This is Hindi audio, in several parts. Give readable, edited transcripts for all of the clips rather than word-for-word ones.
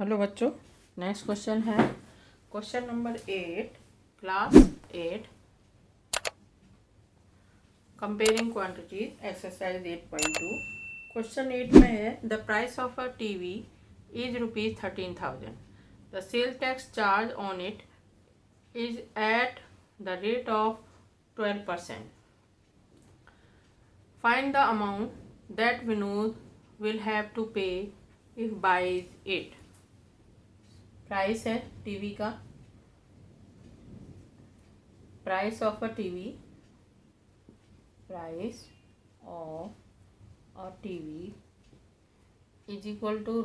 हेलो बच्चों, नेक्स्ट क्वेश्चन है question number 8, class 8, comparing quantities, exercise 8.2। Question 8 में है the price of a TV is ₹13,000। The sale tax charge on it is at the rate of 12%। Find the amount that Vinod will have to pay if buys it. Price है टीवी का, price of a TV, price of a TV is equal to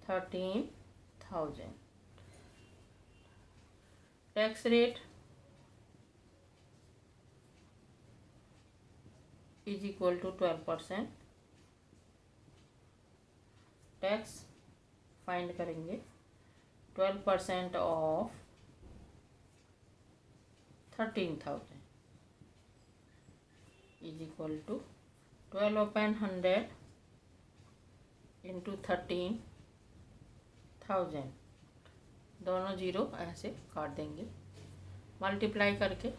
₹13,000। Tax rate is equal to 12%। Tax find करेंगे। 12% of 13,000 is equal to 12/100 into 13,000। दोनों जीरो ऐसे काट देंगे, मल्टीप्लाई करके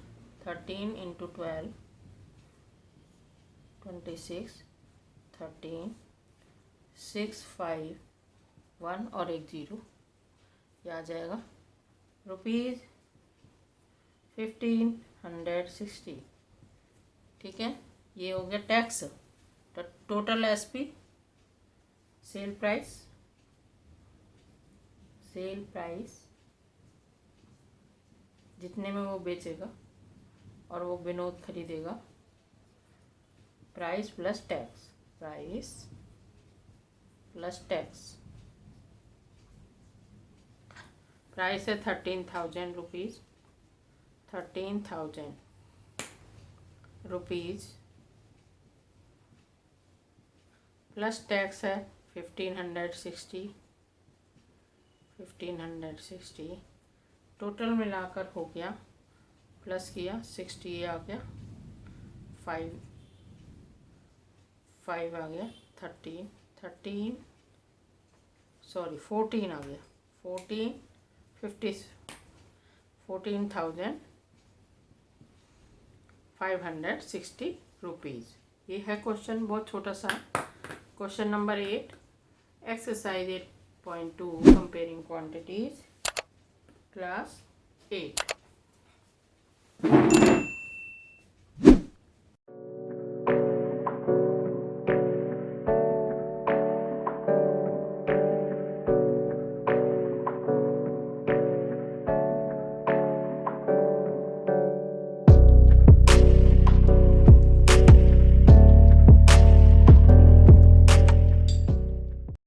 13 इंटू 12 26, 13, 6, 5, 1 और एक जीरो, ये आ जाएगा ₹1560। ठीक है, ये हो गया टैक्स। तो टोटल एसपी सेल प्राइस जितने में वो बेचेगा और वो विनोद खरीदेगा, price plus tax, price plus tax. Price है 13,000 रुपीज़, 13,000 रुपीज़ प्लस टैक्स है 1560। टोटल मिलाकर हो गया, प्लस किया 60 आ गया, 5 आ गया, 14 आ गया, 14,560 रुपीज़। ये है क्वेश्चन, बहुत छोटा सा। Question number 8, exercise 8.2, comparing quantities, class 8।